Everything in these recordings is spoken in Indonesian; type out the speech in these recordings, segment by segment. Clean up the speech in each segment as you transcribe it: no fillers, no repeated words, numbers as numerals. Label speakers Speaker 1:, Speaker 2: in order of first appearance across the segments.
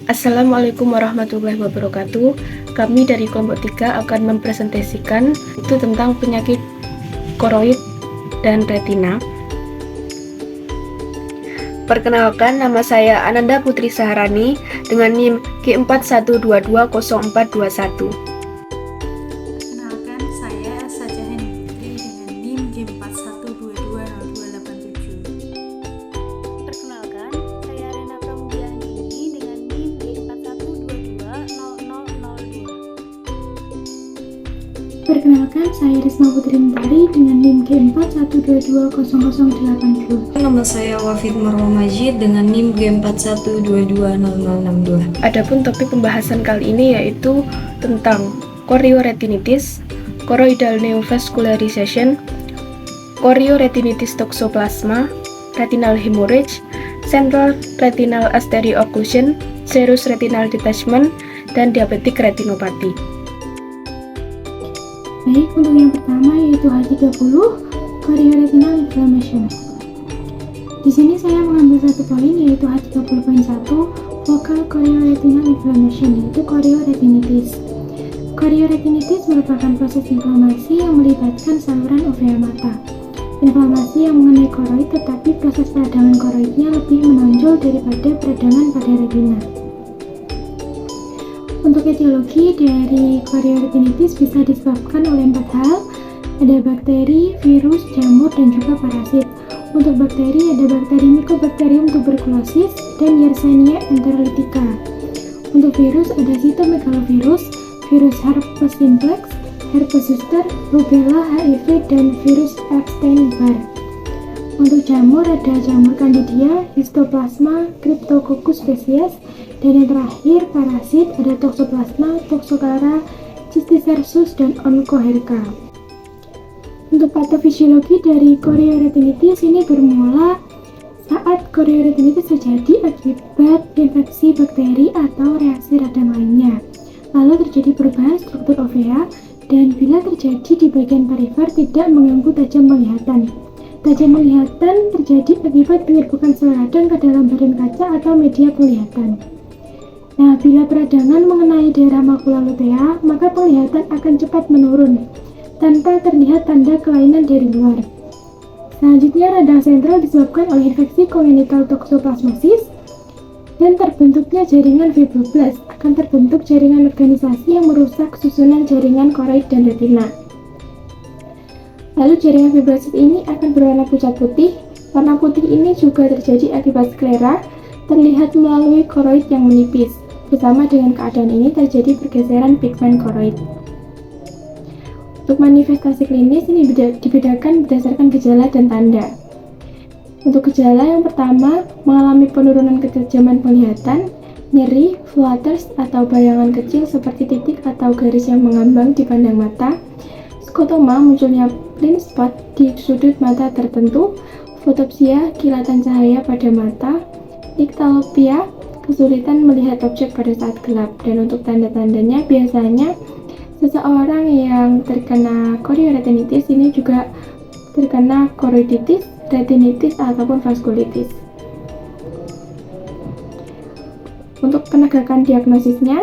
Speaker 1: Assalamualaikum warahmatullahi wabarakatuh. Kami dari kelompok 3 akan mempresentasikan itu tentang penyakit koroid dan retina. Perkenalkan, nama saya Ananda Putri Saharani dengan NIM G41220421.
Speaker 2: Kenalkan, saya Elsa Jahani Putri dengan NIM G41220287.
Speaker 3: Perkenalkan, saya Rena Pramudiani dengan NIM G41220002.
Speaker 4: Perkenalkan, saya Risma Putri Mentari dengan NIM G41220082.
Speaker 5: Nama saya Wafid Marwa Majid dengan NIM G41220062.
Speaker 1: Adapun topik pembahasan kali ini yaitu tentang chorioretinitis, choroidal neovascularization, chorioretinitis toxoplasma, retinal hemorrhage, central retinal artery occlusion, serous retinal detachment, dan diabetic retinopathy.
Speaker 4: Baik, untuk yang pertama yaitu H30, chorioretinal inflammation. Di sini saya mengambil satu poin yaitu H30.1, focal chorioretinal inflammation, yaitu chorioretinitis. Chorioretinitis merupakan proses inflamasi yang melibatkan saluran uvea mata. Inflamasi yang mengenai koroid, tetapi proses peradangan koroidnya lebih menonjol daripada peradangan pada retina. Untuk etiologi dari chorioretinitis bisa disebabkan oleh 4 hal. Ada bakteri, virus, jamur, dan juga parasit. Untuk bakteri ada bakteri Mycobacterium tuberculosis dan Yersinia enterolytica. Untuk virus ada Cytomegalovirus, virus herpes simplex, herpes zoster, rubella, HIV, dan virus Epstein-Barr. Untuk jamur ada jamur Candida, Histoplasma, Cryptococcus species, dan yang terakhir parasit ada Toxoplasma, Toxocara, Cysticercus, dan Onchocerca. Untuk patofisiologi dari chorioretinitis ini bermula saat chorioretinitis terjadi akibat infeksi bakteri atau reaksi radang lainnya. Lalu terjadi perubahan struktur uvea dan bila terjadi di bagian perifer tidak mengganggu tajam penglihatan. Tajam penglihatan terjadi akibat penyerbukan sel radang ke dalam badan kaca atau media penglihatan. Nah, bila peradangan mengenai daerah makula lutea, maka penglihatan akan cepat menurun tanpa terlihat tanda kelainan dari luar. Selanjutnya, radang sentral disebabkan oleh infeksi congenital toxoplasmosis dan terbentuknya jaringan fibroblast. Akan terbentuk jaringan organisasi yang merusak susunan jaringan koroid dan retina. Lalu jaringan fibrosis ini akan berwarna pucat putih. Warna putih ini juga terjadi akibat sklera, terlihat melalui koroid yang menipis. Bersama dengan keadaan ini terjadi pergeseran pigmen koroid. Untuk manifestasi klinis ini dibedakan berdasarkan gejala dan tanda. Untuk gejala yang pertama, mengalami penurunan ketajaman penglihatan, nyeri, flutters atau bayangan kecil seperti titik atau garis yang mengambang di pandang mata, skotoma, munculnya blind spot di sudut mata tertentu, fotopsia, kilatan cahaya pada mata, iktalopia, kesulitan melihat objek pada saat gelap. Dan untuk tanda-tandanya biasanya seseorang yang terkena chorioretinitis ini juga terkena choroiditis, retinitis, ataupun vaskulitis. Untuk penegakan diagnosisnya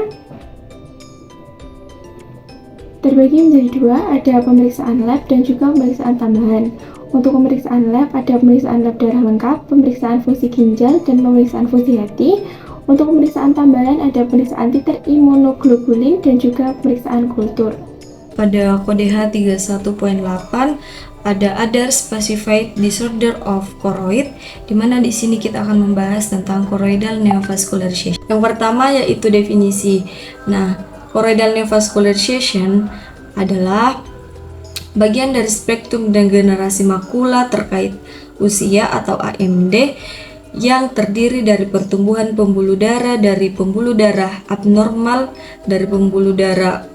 Speaker 4: terbagi menjadi dua, ada pemeriksaan lab dan juga pemeriksaan tambahan. Untuk pemeriksaan lab ada pemeriksaan lab darah lengkap, pemeriksaan fungsi ginjal, dan pemeriksaan fungsi hati. Untuk pemeriksaan tambahan ada pemeriksaan titer imunoglobulin dan juga pemeriksaan kultur.
Speaker 5: Pada kode H31.8 ada other specified disorder of choroid, di mana di sini kita akan membahas tentang choroidal neovascularization. Yang pertama yaitu definisi. Nah, choroidal neovascularization adalah bagian dari spektrum degenerasi makula terkait usia atau AMD yang terdiri dari pertumbuhan pembuluh darah dari pembuluh darah abnormal dari pembuluh darah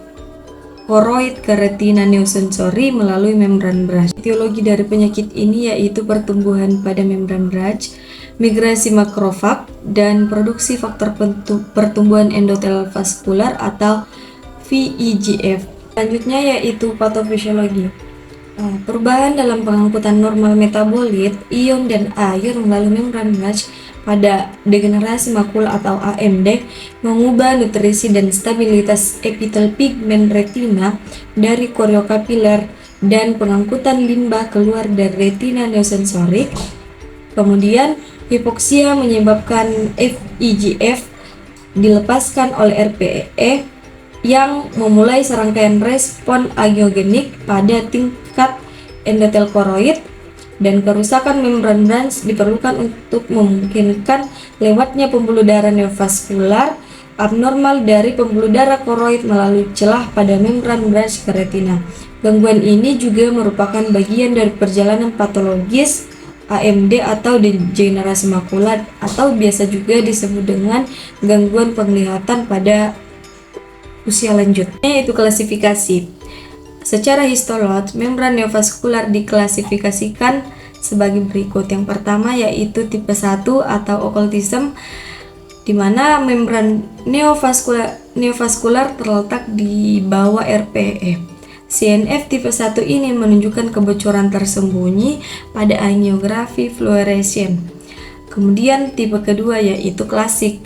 Speaker 5: koroid ke retina neosensori melalui membran Brach. Etiologi dari penyakit ini yaitu pertumbuhan pada membran Brach, migrasi makrofag, dan produksi faktor pertumbuhan endotel vaskular atau VEGF. Selanjutnya yaitu patofisiologi. Perubahan dalam pengangkutan normal metabolit ion dan air melalui membran branch pada degenerasi makula atau AMD mengubah nutrisi dan stabilitas epitel pigmen retina dari koriokapiler dan pengangkutan limbah keluar dari retina neosensorik. Kemudian hipoksia menyebabkan VEGF dilepaskan oleh RPE yang memulai serangkaian respon angiogenik pada tingkat endotel koroid, dan kerusakan membran branch diperlukan untuk memungkinkan lewatnya pembuluh darah neovaskular abnormal dari pembuluh darah koroid melalui celah pada membran branch ke retina. Gangguan ini juga merupakan bagian dari perjalanan patologis AMD atau degenerasi makula, atau biasa juga disebut dengan gangguan penglihatan pada usia lanjut. Yaitu klasifikasi. Secara histolog, membran neovaskular diklasifikasikan sebagai berikut. Yang pertama yaitu tipe 1 atau okultisme, di mana membran neovaskular terletak di bawah RPE. CNF tipe 1 ini menunjukkan kebocoran tersembunyi pada angiografi fluorescen. Kemudian tipe kedua yaitu klasik,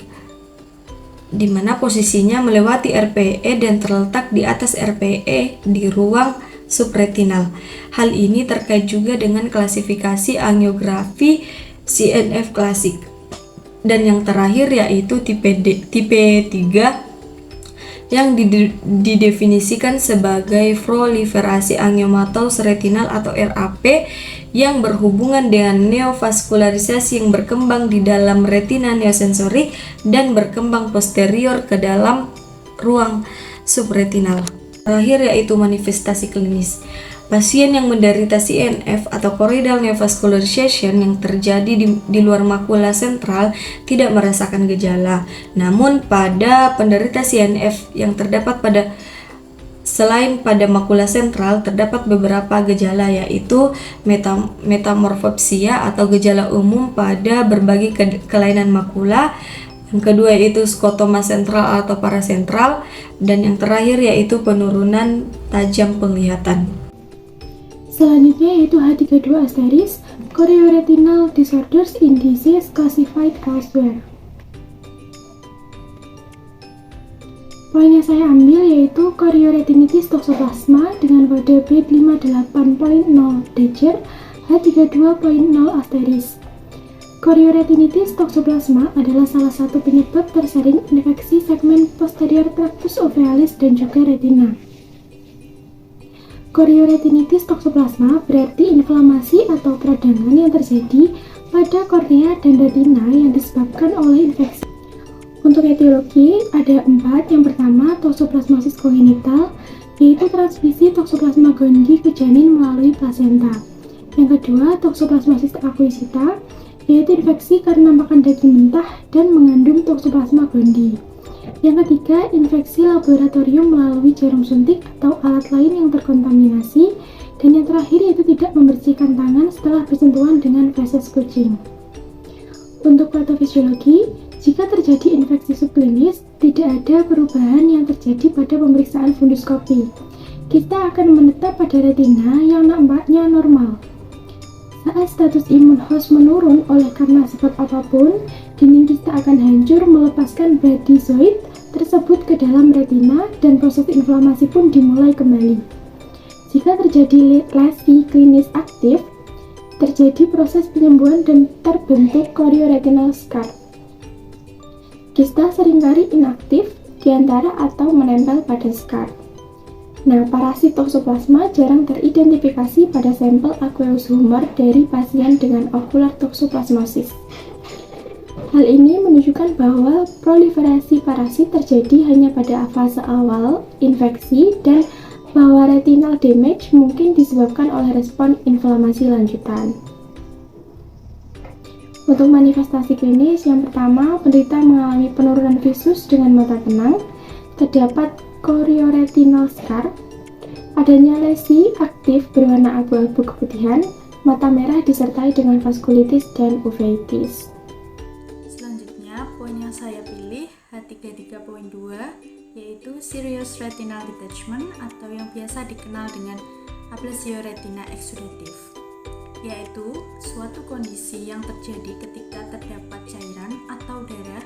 Speaker 5: di mana posisinya melewati RPE dan terletak di atas RPE di ruang subretinal. Hal ini terkait juga dengan klasifikasi angiografi CNF klasik. Dan yang terakhir yaitu tipe 3 yang didefinisikan sebagai proliferasi angiomatous retinal atau RAP yang berhubungan dengan neovaskularisasi yang berkembang di dalam retina neosensorik dan berkembang posterior ke dalam ruang subretinal. Terakhir yaitu manifestasi klinis. Pasien yang menderita CNF atau choroidal neovascularization yang terjadi di luar makula sentral tidak merasakan gejala. Namun pada penderita CNF yang terdapat selain pada makula sentral terdapat beberapa gejala, yaitu metamorfopsia atau gejala umum pada berbagai kelainan makula. Yang kedua yaitu skotoma sentral atau parasentral, dan yang terakhir yaitu penurunan tajam penglihatan.
Speaker 4: Selanjutnya yaitu H32 asteris, chorioretinal disorders in disease classified elsewhere. Poin yang saya ambil yaitu chorioretinitis toxoplasma dengan kode B58.0 Dejer H32.0 asteris. Chorioretinitis toxoplasma adalah salah satu penyebab tersering infeksi segmen posterior tractus ovalis dan juga retina. Chorioretinitis toxoplasma berarti inflamasi atau peradangan yang terjadi pada kornea dan retina yang disebabkan oleh infeksi. Untuk etiologi ada 4. Yang pertama, toxoplasmosis kongenital, yaitu transmisi toxoplasma gondii ke janin melalui plasenta. Yang kedua, toxoplasmosis acquisita, yaitu infeksi karena makan daging mentah dan mengandung toxoplasma gondii. Yang ketiga, infeksi laboratorium melalui jarum suntik atau alat lain yang terkontaminasi. Dan yang terakhir yaitu tidak membersihkan tangan setelah bersentuhan dengan feses kucing. Untuk patofisiologi, jika terjadi infeksi subklinis, tidak ada perubahan yang terjadi pada pemeriksaan funduskopi. Kita akan menetap pada retina yang nampaknya normal. Saat status imun host menurun oleh karena sebab apapun, dinding kista akan hancur melepaskan badizoid tersebut ke dalam retina dan proses inflamasi pun dimulai kembali. Jika terjadi lesi klinis aktif, terjadi proses penyembuhan dan terbentuk chorioretinal scar. Kista seringkali inaktif diantara atau menempel pada scar. Nah, parasit toxoplasma jarang teridentifikasi pada sampel aqueous humor dari pasien dengan ocular toxoplasmosis. Hal ini menunjukkan bahwa proliferasi parasit terjadi hanya pada fase awal infeksi dan bahwa retinal damage mungkin disebabkan oleh respon inflamasi lanjutan. Untuk manifestasi klinis, yang pertama, penderita mengalami penurunan visus dengan mata tenang, terdapat chorioretinal scar, adanya lesi aktif berwarna abu-abu keputihan, mata merah disertai dengan vaskulitis dan uveitis.
Speaker 2: Selanjutnya, poin yang saya pilih H33.2 yaitu serious retinal detachment atau yang biasa dikenal dengan ablasio retina eksudatif, yaitu suatu kondisi yang terjadi ketika terdapat cairan atau darah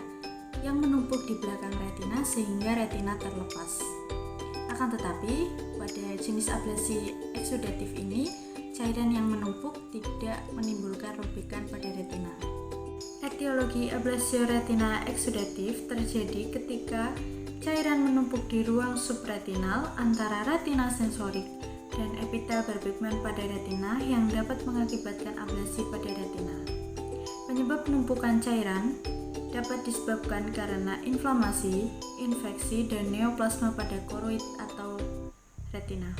Speaker 2: yang menumpuk di belakang retina sehingga retina terlepas. Akan tetapi, pada jenis ablasi eksudatif ini, cairan yang menumpuk tidak menimbulkan robekan pada retina. Etiologi ablasio retina eksudatif terjadi ketika cairan menumpuk di ruang subretinal antara retina sensorik dan epitel berpigmen pada retina yang dapat mengakibatkan ablasi pada retina. Penyebab penumpukan cairan dapat disebabkan karena inflamasi, infeksi, dan neoplasma pada koroid atau retina.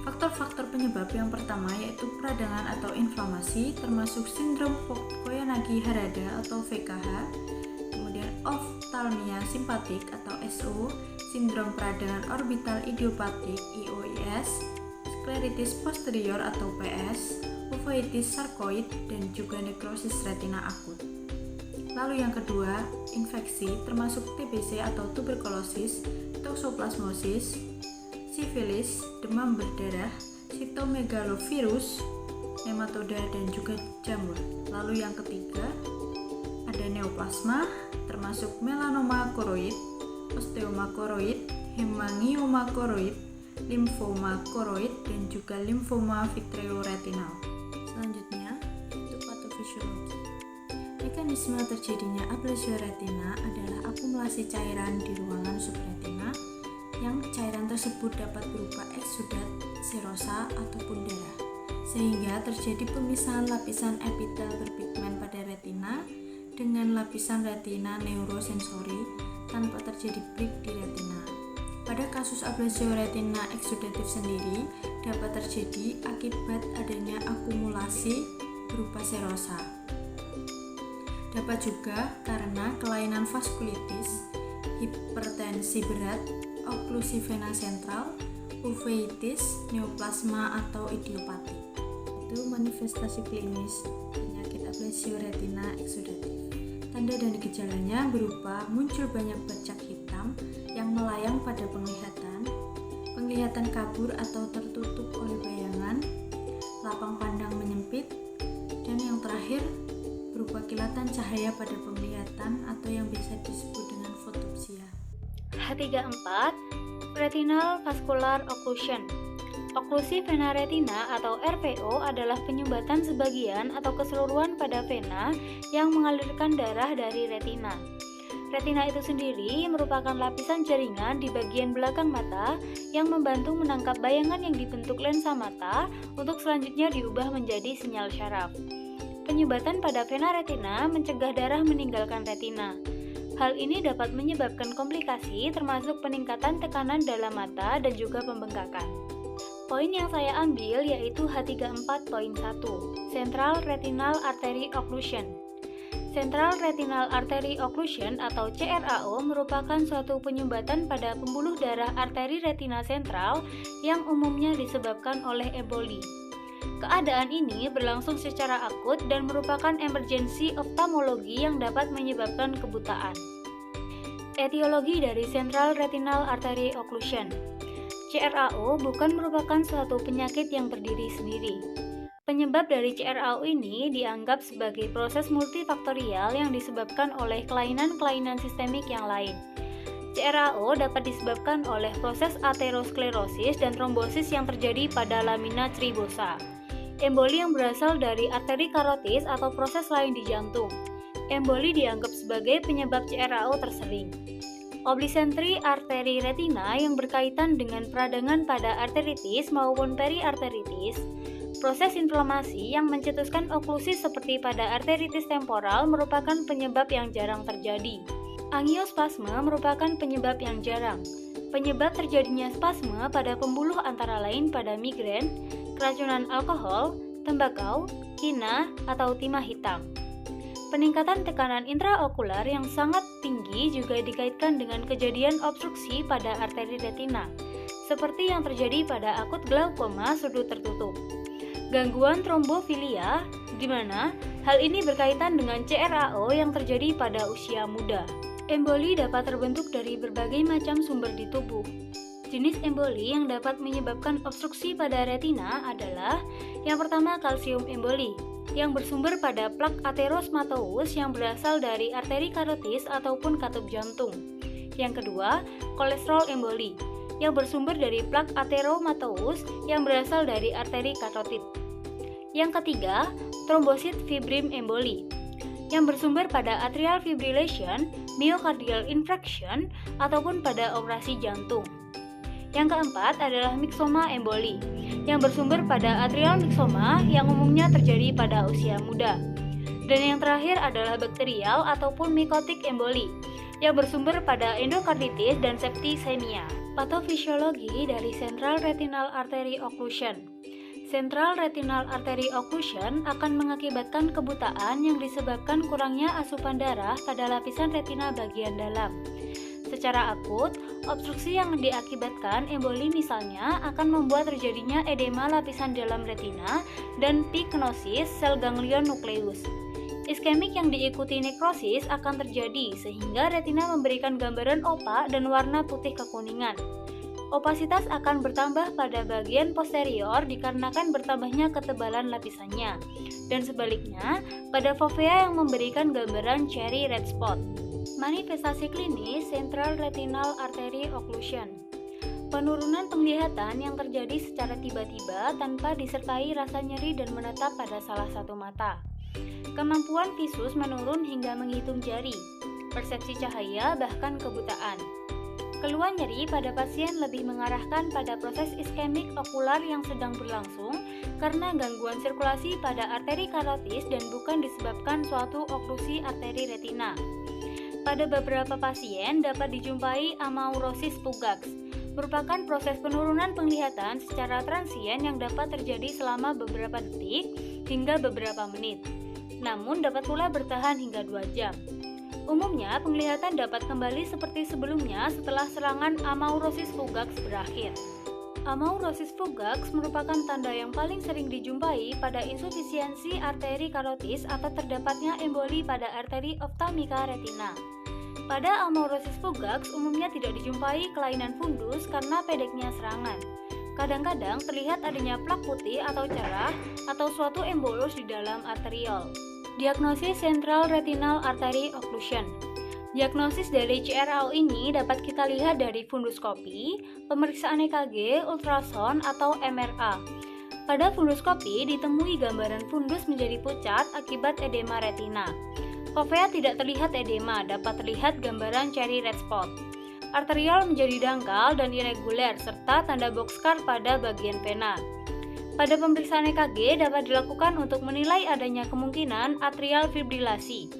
Speaker 2: Faktor-faktor penyebab yang pertama yaitu peradangan atau inflamasi termasuk sindrom Koyanagi-Harada atau VKH, kemudian oftalmia simpatik atau SO, sindrom peradangan orbital idiopatik IOIS, skleritis posterior atau PS, uveitis sarkoid, dan juga nekrosis retina akut. Lalu yang kedua, infeksi termasuk TBC atau tuberkulosis, toxoplasmosis, sifilis, demam berdarah, sitomegalovirus, nematoda, dan juga jamur. Lalu yang ketiga, ada neoplasma termasuk melanoma koroid, osteoma koroid, hemangioma koroid, limfoma koroid, dan juga limfoma vitreoretinal. Selanjutnya, itu patofisiologi. Mekanisme terjadinya ablasio retina adalah akumulasi cairan di ruangan subretina yang cairan tersebut dapat berupa eksudat, serosa, ataupun darah, sehingga terjadi pemisahan lapisan epitel berpigmen pada retina dengan lapisan retina neurosensori tanpa terjadi break di retina. Pada kasus ablasio retina eksudatif sendiri dapat terjadi akibat adanya akumulasi berupa serosa. Dapat juga karena kelainan vaskulitis, hipertensi berat, oklusi vena sentral, uveitis, neoplasma, atau idiopatik. Itu manifestasi klinis penyakit ablasio retina eksudatif. Tanda dan gejalanya berupa muncul banyak bercak hitam yang melayang pada penglihatan kabur atau tertutup oleh bayangan, lapang pandang menyempit, dan yang terakhir berupa kilatan cahaya pada penglihatan atau yang biasa disebut dengan fotopsia.
Speaker 3: H34 Retinal Vascular Occlusion. Oklusi vena retina atau RVO adalah penyumbatan sebagian atau keseluruhan pada vena yang mengalirkan darah dari retina. Retina itu sendiri merupakan lapisan jaringan di bagian belakang mata yang membantu menangkap bayangan yang dibentuk lensa mata untuk selanjutnya diubah menjadi sinyal syaraf. Penyumbatan pada vena retina mencegah darah meninggalkan retina. Hal ini dapat menyebabkan komplikasi termasuk peningkatan tekanan dalam mata dan juga pembengkakan. Poin yang saya ambil yaitu H34.1, Central Retinal Artery Occlusion. Central Retinal Artery Occlusion atau CRAO merupakan suatu penyumbatan pada pembuluh darah arteri retina sentral yang umumnya disebabkan oleh emboli. Keadaan ini berlangsung secara akut dan merupakan emergensi oftalmologi yang dapat menyebabkan kebutaan. Etiologi dari Central Retinal Artery Occlusion. CRAO bukan merupakan suatu penyakit yang berdiri sendiri. Penyebab dari CRAO ini dianggap sebagai proses multifaktorial yang disebabkan oleh kelainan-kelainan sistemik yang lain. CRAO dapat disebabkan oleh proses aterosklerosis dan trombosis yang terjadi pada lamina cribosa. Emboli yang berasal dari arteri karotis atau proses lain di jantung. Emboli dianggap sebagai penyebab CRAO tersering. Oblisentri arteri retina yang berkaitan dengan peradangan pada arteritis maupun periarteritis. Proses inflamasi yang mencetuskan oklusi seperti pada arteritis temporal merupakan penyebab yang jarang terjadi. Angiospasme merupakan penyebab yang jarang. Penyebab terjadinya spasme pada pembuluh antara lain pada migrain, keracunan alkohol, tembakau, kina, atau timah hitam. Peningkatan tekanan intraokular yang sangat tinggi juga dikaitkan dengan kejadian obstruksi pada arteri retina, seperti yang terjadi pada akut glaukoma sudut tertutup. Gangguan trombofilia, di mana hal ini berkaitan dengan CRAO yang terjadi pada usia muda. Emboli dapat terbentuk dari berbagai macam sumber di tubuh. Jenis emboli yang dapat menyebabkan obstruksi pada retina adalah yang pertama kalsium emboli, yang bersumber pada plak atherosmatous yang berasal dari arteri karotis ataupun katup jantung. Yang kedua, kolesterol emboli, yang bersumber dari plak atherosmatous yang berasal dari arteri karotid. Yang ketiga, trombosit fibrin emboli, yang bersumber pada atrial fibrillation, myocardial infarction, ataupun pada operasi jantung. Yang keempat adalah myxoma emboli, yang bersumber pada atrial myxoma yang umumnya terjadi pada usia muda. Dan yang terakhir adalah bakterial ataupun mycotic emboli, yang bersumber pada endokarditis dan septisemia. Patofisiologi dari Central Retinal Artery Occlusion. Central Retinal Artery Occlusion akan mengakibatkan kebutaan yang disebabkan kurangnya asupan darah pada lapisan retina bagian dalam. Secara akut, obstruksi yang diakibatkan emboli misalnya akan membuat terjadinya edema lapisan dalam retina dan piknosis sel ganglion nukleus. Iskemik yang diikuti nekrosis akan terjadi sehingga retina memberikan gambaran opak dan warna putih kekuningan. Opasitas akan bertambah pada bagian posterior dikarenakan bertambahnya ketebalan lapisannya, dan sebaliknya pada fovea yang memberikan gambaran cherry red spot. Manifestasi klinis Central Retinal Artery Occlusion. Penurunan penglihatan yang terjadi secara tiba-tiba tanpa disertai rasa nyeri dan menetap pada salah satu mata. Kemampuan visus menurun hingga menghitung jari. Persepsi cahaya bahkan kebutaan. Keluhan nyeri pada pasien lebih mengarahkan pada proses iskemik okular yang sedang berlangsung karena gangguan sirkulasi pada arteri karotis dan bukan disebabkan suatu oklusi arteri retina. Pada beberapa pasien dapat dijumpai amaurosis fugax, merupakan proses penurunan penglihatan secara transien yang dapat terjadi selama beberapa detik hingga beberapa menit, namun dapat pula bertahan hingga 2 jam. Umumnya, penglihatan dapat kembali seperti sebelumnya setelah serangan amaurosis fugax berakhir. Amaurosis fugax merupakan tanda yang paling sering dijumpai pada insufisiensi arteri karotis atau terdapatnya emboli pada arteri ophthalmica retina. Pada amaurosis fugax umumnya tidak dijumpai kelainan fundus karena pendeknya serangan. Kadang-kadang terlihat adanya plak putih atau cerah atau suatu embolus di dalam arteriol. Diagnosis Central Retinal Artery Occlusion. Diagnosis dari CRO ini dapat kita lihat dari funduskopi, pemeriksaan EKG, ultrasound, atau MRA. Pada funduskopi ditemui gambaran fundus menjadi pucat akibat edema retina. Fovea tidak terlihat edema, dapat terlihat gambaran cherry red spot. Arteriol menjadi dangkal dan irreguler serta tanda boxcar pada bagian vena. Pada pemeriksaan EKG dapat dilakukan untuk menilai adanya kemungkinan atrial fibrilasi.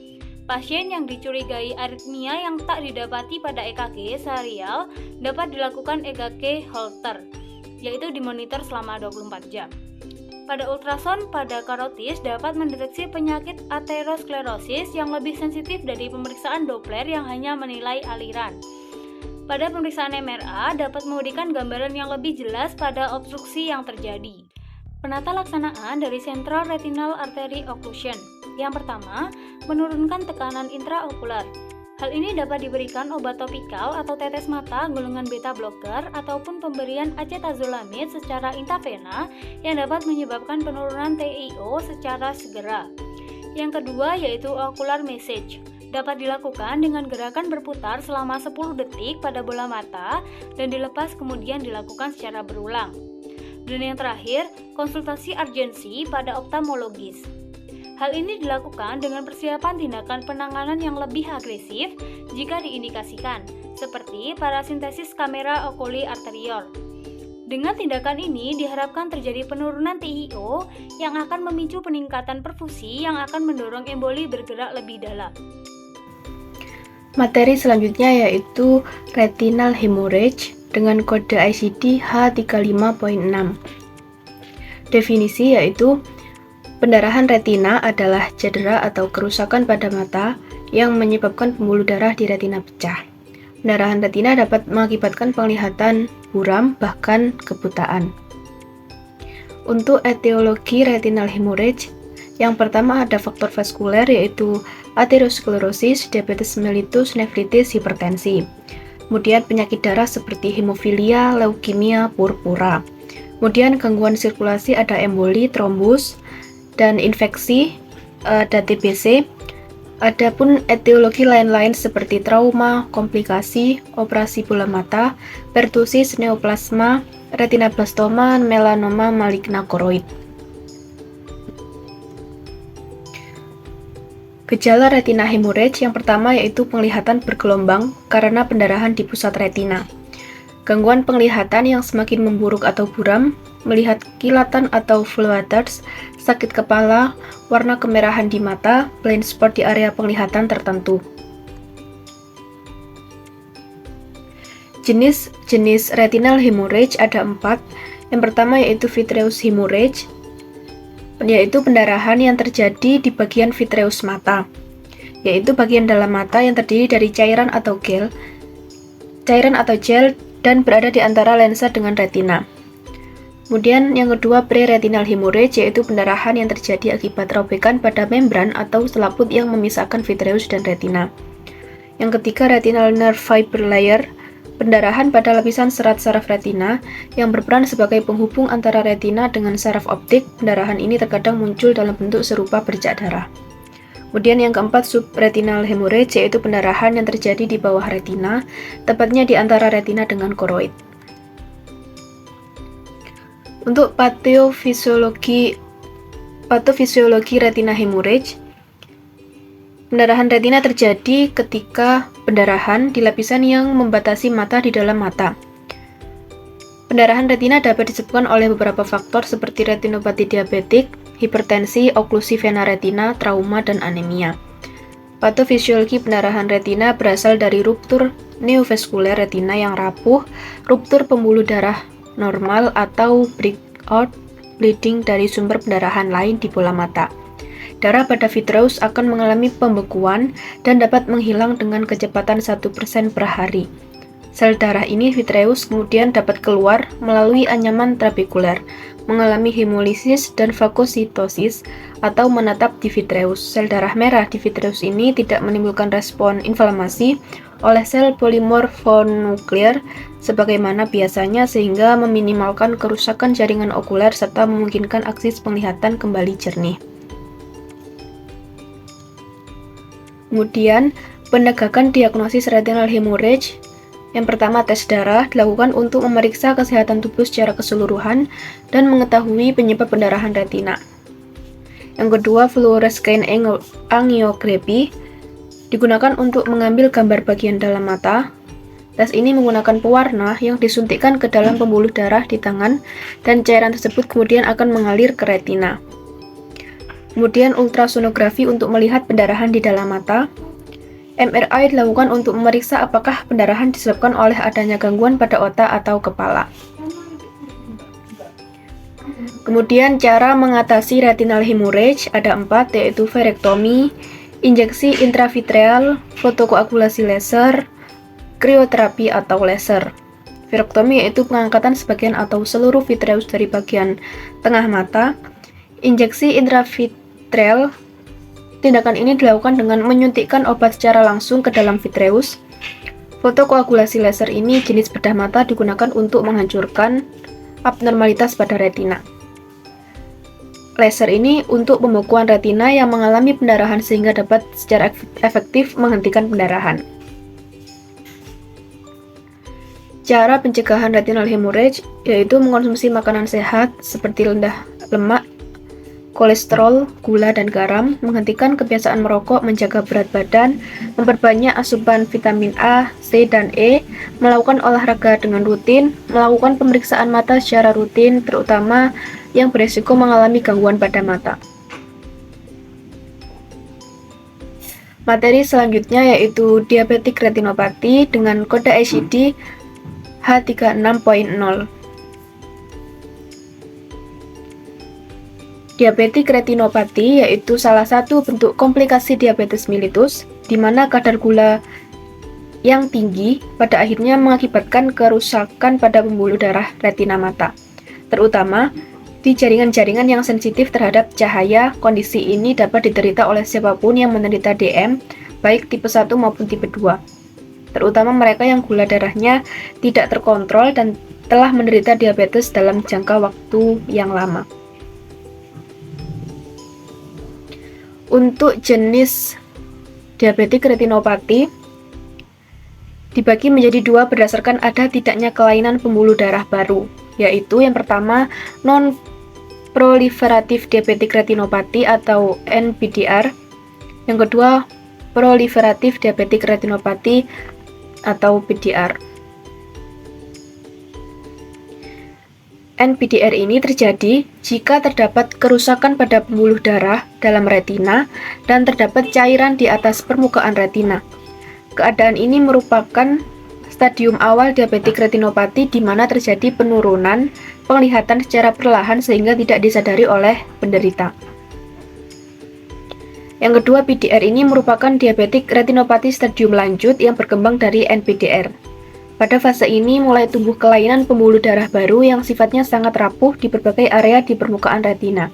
Speaker 3: Pasien yang dicurigai aritmia yang tak didapati pada EKG serial dapat dilakukan EKG Holter, yaitu dimonitor selama 24 jam. Pada ultrasound pada karotis dapat mendeteksi penyakit aterosklerosis yang lebih sensitif dari pemeriksaan Doppler yang hanya menilai aliran. Pada pemeriksaan MRA dapat memberikan gambaran yang lebih jelas pada obstruksi yang terjadi. Penata laksanaan dari Central Retinal Artery Occlusion. Yang pertama, menurunkan tekanan intraokular. Hal ini dapat diberikan obat topikal atau tetes mata golongan beta blocker ataupun pemberian acetazolamid secara intravena yang dapat menyebabkan penurunan TIO secara segera. Yang kedua yaitu ocular massage. Dapat dilakukan dengan gerakan berputar selama 10 detik pada bola mata dan dilepas kemudian dilakukan secara berulang. Dan yang terakhir, konsultasi urgensi pada ophthalmologis. Hal ini dilakukan dengan persiapan tindakan penanganan yang lebih agresif jika diindikasikan, seperti parasintesis kamera oculi arteriol. Dengan tindakan ini diharapkan terjadi penurunan TIO yang akan memicu peningkatan perfusi yang akan mendorong emboli bergerak lebih dalam.
Speaker 1: Materi selanjutnya yaitu retinal hemorrhage dengan kode ICD H35.6. Definisi yaitu pendarahan retina adalah cedera atau kerusakan pada mata yang menyebabkan pembuluh darah di retina pecah. Pendarahan retina dapat mengakibatkan penglihatan buram bahkan kebutaan. Untuk etiologi retinal hemorrhage, yang pertama ada faktor vaskuler yaitu aterosklerosis, diabetes mellitus, nefritis, hipertensi. kemudian penyakit darah seperti hemofilia, leukemia, purpura. Kemudian gangguan sirkulasi ada emboli, trombus, dan infeksi, ada TBC. Adapun etiologi lain-lain seperti trauma, komplikasi, operasi bola mata, pertusis, neoplasma, retinoblastoma, melanoma maligna koroid. Gejala retina hemorrhage yang pertama yaitu penglihatan bergelombang karena pendarahan di pusat retina. Gangguan penglihatan yang semakin memburuk atau buram, melihat kilatan atau fluatters, sakit kepala, warna kemerahan di mata, blind spot di area penglihatan tertentu. Jenis retinal hemorrhage ada 4. Yang pertama yaitu vitreous hemorrhage, yaitu pendarahan yang terjadi di bagian vitreous mata, yaitu bagian dalam mata yang terdiri dari cairan atau gel dan berada di antara lensa dengan retina. Kemudian yang kedua pre-retinal hemorrhage, yaitu pendarahan yang terjadi akibat robekan pada membran atau selaput yang memisahkan vitreous dan retina. Yang ketiga retinal nerve fiber layer, pendarahan pada lapisan serat saraf retina yang berperan sebagai penghubung antara retina dengan saraf optik. Pendarahan ini terkadang muncul dalam bentuk serupa bercak darah. Kemudian yang keempat subretinal hemorrhage, yaitu pendarahan yang terjadi di bawah retina, tepatnya di antara retina dengan koroid. Untuk patofisiologi retina hemorrhage, pendarahan retina terjadi ketika pendarahan di lapisan yang membatasi mata di dalam mata. Pendarahan retina dapat disebabkan oleh beberapa faktor seperti retinopati diabetik, hipertensi, oklusi vena retina, trauma, dan anemia. Patofisiologi pendarahan retina berasal dari ruptur neovaskuler retina yang rapuh, ruptur pembuluh darah normal, atau breakout bleeding dari sumber pendarahan lain di bola mata. Darah pada vitreous akan mengalami pembekuan dan dapat menghilang dengan kecepatan 1% per hari. Sel darah ini vitreous kemudian dapat keluar melalui anyaman trabekuler, mengalami hemolisis dan fagositosis atau menetap di vitreous. Sel darah merah di vitreous ini tidak menimbulkan respon inflamasi oleh sel polimorfonuklear sebagaimana biasanya, sehingga meminimalkan kerusakan jaringan okuler serta memungkinkan aksis penglihatan kembali jernih. Kemudian, penegakan diagnosis retinal hemorrhage. Yang pertama, tes darah dilakukan untuk memeriksa kesehatan tubuh secara keseluruhan dan mengetahui penyebab pendarahan retina. Yang kedua, fluorescein angiography digunakan untuk mengambil gambar bagian dalam mata. Tes ini menggunakan pewarna yang disuntikkan ke dalam pembuluh darah di tangan dan cairan tersebut kemudian akan mengalir ke retina. Kemudian ultrasonografi untuk melihat pendarahan di dalam mata. MRI dilakukan untuk memeriksa apakah pendarahan disebabkan oleh adanya gangguan pada otak atau kepala. Kemudian cara mengatasi retinal hemorrhage ada 4, yaitu virektomi, injeksi intravitreal, fotokoagulasi laser, krioterapi atau laser. Virektomi yaitu pengangkatan sebagian atau seluruh vitreous dari bagian tengah mata. Injeksi intravitreal, tindakan ini dilakukan dengan menyuntikkan obat secara langsung ke dalam vitreous. Fotokoagulasi laser ini jenis bedah mata digunakan untuk menghancurkan abnormalitas pada retina. Laser ini untuk pembekuan retina yang mengalami pendarahan sehingga dapat secara efektif menghentikan pendarahan. Cara pencegahan retinal hemorrhage yaitu mengkonsumsi makanan sehat seperti rendah lemak, kolesterol, gula, dan garam, menghentikan kebiasaan merokok, menjaga berat badan, memperbanyak asupan vitamin A, C, dan E, melakukan olahraga dengan rutin, melakukan pemeriksaan mata secara rutin, terutama yang berisiko mengalami gangguan pada mata. Materi selanjutnya yaitu diabetik retinopati dengan kode ICD H36.0. Diabetik retinopati yaitu salah satu bentuk komplikasi diabetes mellitus, di mana kadar gula yang tinggi pada akhirnya mengakibatkan kerusakan pada pembuluh darah retina mata, terutama di jaringan-jaringan yang sensitif terhadap cahaya. Kondisi ini dapat diderita oleh siapapun yang menderita DM, baik tipe 1 maupun tipe 2. terutama mereka yang gula darahnya tidak terkontrol dan telah menderita diabetes dalam jangka waktu yang lama. Untuk jenis diabetik retinopati dibagi menjadi dua berdasarkan ada tidaknya kelainan pembuluh darah baru, yaitu yang pertama non-proliferatif diabetik retinopati atau NPDR, yang kedua proliferatif diabetik retinopati atau PDR. NPDR ini terjadi jika terdapat kerusakan pada pembuluh darah dalam retina dan terdapat cairan di atas permukaan retina. Keadaan ini merupakan stadium awal diabetik retinopati di mana terjadi penurunan penglihatan secara perlahan sehingga tidak disadari oleh penderita. Yang kedua, PDR ini merupakan diabetik retinopati stadium lanjut yang berkembang dari NPDR. Pada fase ini mulai tumbuh kelainan pembuluh darah baru yang sifatnya sangat rapuh di berbagai area di permukaan retina.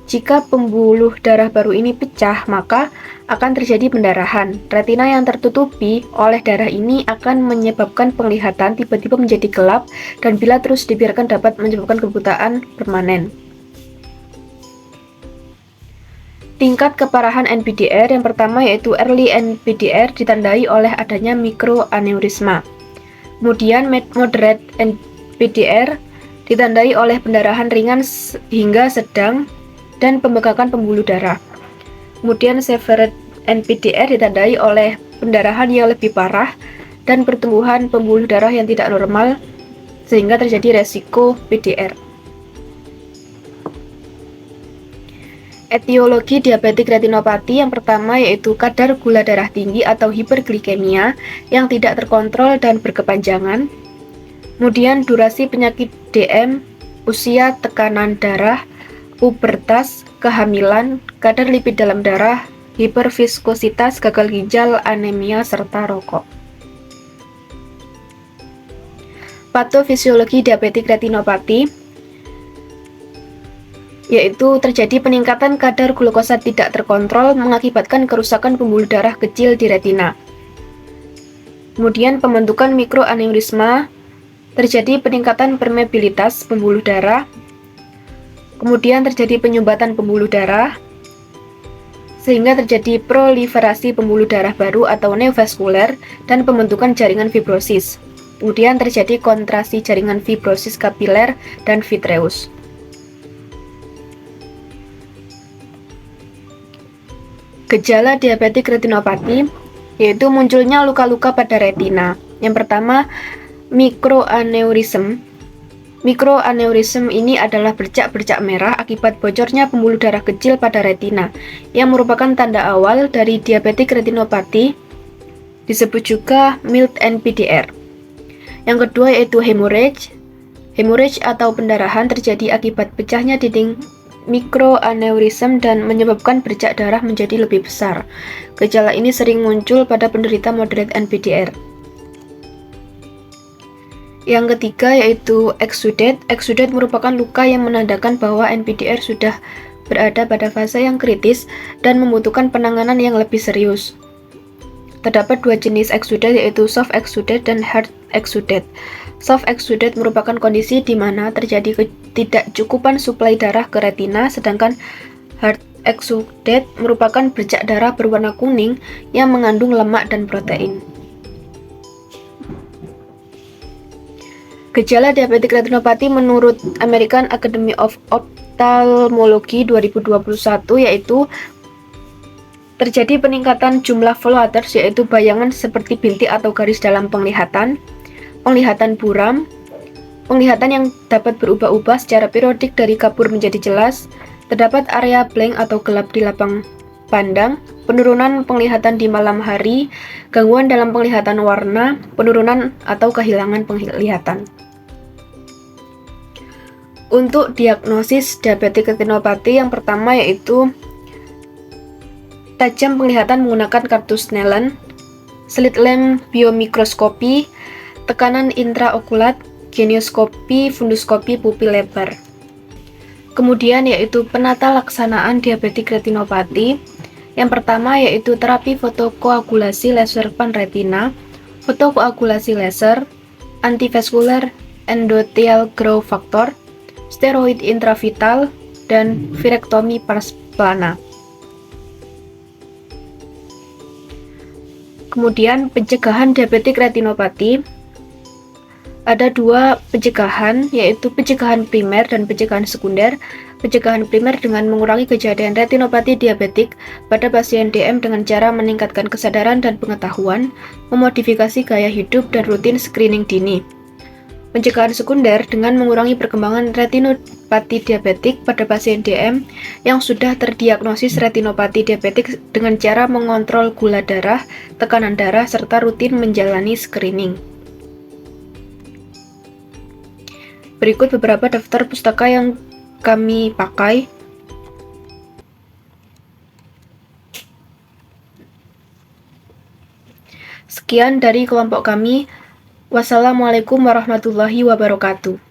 Speaker 1: Jika pembuluh darah baru ini pecah, maka akan terjadi pendarahan. Retina yang tertutupi oleh darah ini akan menyebabkan penglihatan tiba-tiba menjadi gelap dan bila terus dibiarkan dapat menyebabkan kebutaan permanen. Tingkat keparahan NPDR yang pertama yaitu early NPDR ditandai oleh adanya mikroaneurisma. Kemudian moderate NPDR ditandai oleh pendarahan ringan hingga sedang dan pembengkakan pembuluh darah. Kemudian severe NPDR ditandai oleh pendarahan yang lebih parah dan pertumbuhan pembuluh darah yang tidak normal sehingga terjadi resiko PDR. Etiologi diabetik retinopati yang pertama yaitu kadar gula darah tinggi atau hiperglikemia yang tidak terkontrol dan berkepanjangan. Kemudian durasi penyakit DM, usia, tekanan darah, pubertas, kehamilan, kadar lipid dalam darah, hiperviskositas, gagal ginjal, anemia, serta rokok. Patofisiologi diabetik retinopati yaitu terjadi peningkatan kadar glukosa tidak terkontrol mengakibatkan kerusakan pembuluh darah kecil di retina. Kemudian pembentukan mikroaneurisma, terjadi peningkatan permeabilitas pembuluh darah. Kemudian terjadi penyumbatan pembuluh darah sehingga terjadi proliferasi pembuluh darah baru atau neovaskuler dan pembentukan jaringan fibrosis. Kemudian terjadi kontraksi jaringan fibrosis kapiler dan vitreus. Gejala diabetik retinopati yaitu munculnya luka-luka pada retina. Yang pertama, mikroaneurism. Mikroaneurism ini adalah bercak-bercak merah akibat bocornya pembuluh darah kecil pada retina, yang merupakan tanda awal dari diabetik retinopati, disebut juga mild NPDR. Yang kedua yaitu hemorrhage. Hemorrhage atau pendarahan terjadi akibat pecahnya dinding mikroaneurism dan menyebabkan bercak darah menjadi lebih besar. Gejala ini sering muncul pada penderita moderate NPDR. Yang ketiga yaitu exudate. Exudate merupakan luka yang menandakan bahwa NPDR sudah berada pada fase yang kritis dan membutuhkan penanganan yang lebih serius. Terdapat dua jenis exudate yaitu soft exudate dan hard exudate. Soft exudate merupakan kondisi di mana terjadi ketidakcukupan suplai darah ke retina, sedangkan hard exudate merupakan bercak darah berwarna kuning yang mengandung lemak dan protein. Gejala diabetik retinopati menurut American Academy of Ophthalmology 2021 yaitu terjadi peningkatan jumlah floaters yaitu bayangan seperti bintik atau garis dalam penglihatan, penglihatan buram, penglihatan yang dapat berubah-ubah secara periodik dari kabur menjadi jelas, terdapat area blank atau gelap di lapang pandang, penurunan penglihatan di malam hari, gangguan dalam penglihatan warna, penurunan atau kehilangan penglihatan. Untuk diagnosis diabetik retinopati yang pertama yaitu tajam penglihatan menggunakan kartu Snellen, slit lamp biomikroskopi, tekanan intraokulat, genioskopi, funduskopi pupil lebar. Kemudian yaitu penata laksanaan diabetik retinopati. Yang pertama yaitu terapi fotokoagulasi laser pan retina, fotokoagulasi laser, antivascular endothelial growth factor, steroid intravital, dan virektomi pars plana. Kemudian pencegahan diabetik retinopati. Ada dua pencegahan, yaitu pencegahan primer dan pencegahan sekunder. Pencegahan primer dengan mengurangi kejadian retinopati diabetik pada pasien DM dengan cara meningkatkan kesadaran dan pengetahuan, memodifikasi gaya hidup, dan rutin screening dini. Pencegahan sekunder dengan mengurangi perkembangan retinopati diabetik pada pasien DM yang sudah terdiagnosis retinopati diabetik dengan cara mengontrol gula darah, tekanan darah, serta rutin menjalani screening. Berikut beberapa daftar pustaka yang kami pakai. Sekian dari kelompok kami. Wassalamualaikum warahmatullahi wabarakatuh.